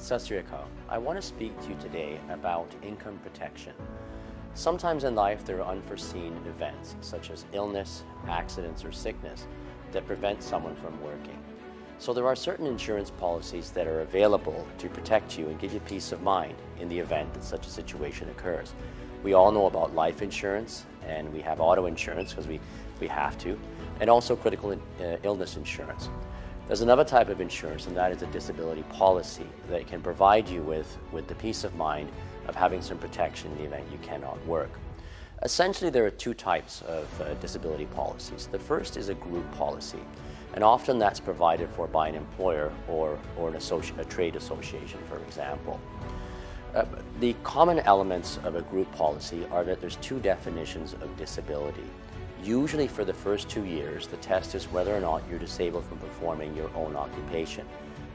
Sat Sri Akal. I want to speak to you today about income protection. Sometimes in life there are unforeseen events such as illness, accidents, or sickness that prevent someone from working. So there are certain insurance policies that are available to protect you and give you peace of mind in the event that such a situation occurs. We all know about life insurance, and we have auto insurance because we have to, and also critical illness insurance. There's another type of insurance, and that is a disability policy that can provide you with the peace of mind of having some protection in the event you cannot work. Essentially, there are two types of disability policies. The first is a group policy, and often that's provided for by an employer or a trade association, for example. The common elements of a group policy are that there's two definitions of disability. Usually for the first 2 years, the test is whether or not you're disabled from performing your own occupation.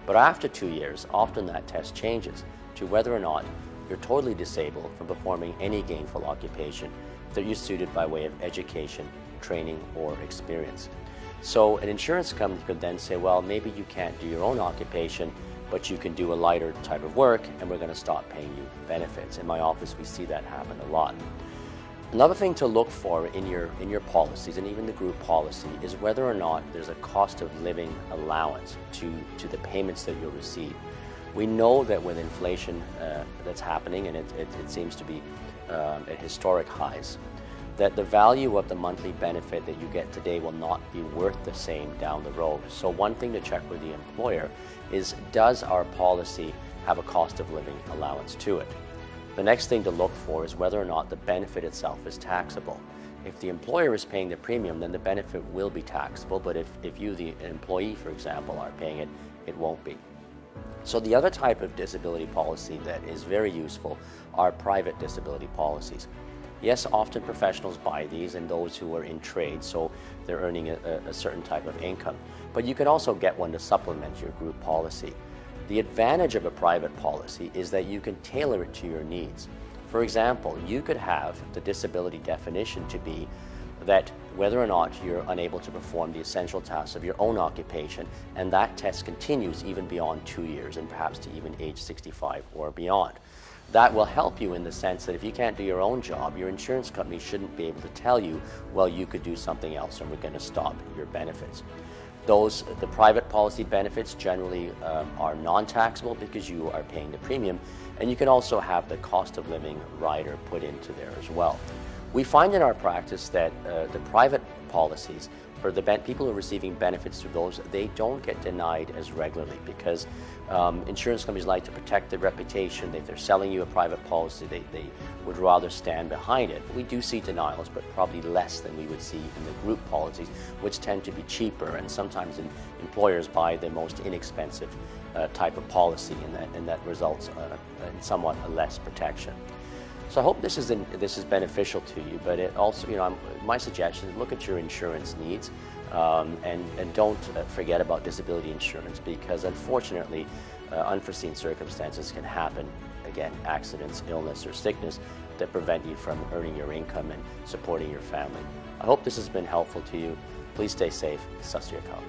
But after 2 years, often that test changes to whether or not you're totally disabled from performing any gainful occupation that you're suited by way of education, training, or experience. So an insurance company could then say, well, maybe you can't do your own occupation, but you can do a lighter type of work, and we're going to stop paying you benefits. In my office, we see that happen a lot. Another thing to look for in your policies, and even the group policy, is whether or not there's a cost of living allowance to the payments that you'll receive. We know that with inflation that's happening, and it seems to be at historic highs, that the value of the monthly benefit that you get today will not be worth the same down the road. So one thing to check with the employer is, does our policy have a cost of living allowance to it? The next thing to look for is whether or not the benefit itself is taxable. If the employer is paying the premium, then the benefit will be taxable, but if you, the employee, for example, are paying it, it won't be. So the other type of disability policy that is very useful are private disability policies. Yes, often professionals buy these, and those who are in trade, so they're earning a certain type of income. But you can also get one to supplement your group policy. The advantage of a private policy is that you can tailor it to your needs. For example, you could have the disability definition to be that whether or not you're unable to perform the essential tasks of your own occupation, and that test continues even beyond 2 years and perhaps to even age 65 or beyond. That will help you in the sense that if you can't do your own job, your insurance company shouldn't be able to tell you, well, you could do something else and we're going to stop your benefits. The private policy benefits generally are non-taxable because you are paying the premium, and you can also have the cost of living rider put into there as well. We find in our practice that the private policies, for the people who are receiving benefits through those, they don't get denied as regularly because insurance companies like to protect their reputation. If they're selling you a private policy, they would rather stand behind it. We do see denials, but probably less than we would see in the group policies, which tend to be cheaper, and sometimes employers buy the most inexpensive type of policy, and that results in somewhat less protection. So I hope this is beneficial to you, but it also, my suggestion is look at your insurance needs and don't forget about disability insurance, because unfortunately unforeseen circumstances can happen, again, accidents, illness, or sickness that prevent you from earning your income and supporting your family. I hope this has been helpful to you. Please stay safe. Sat Sri Akal.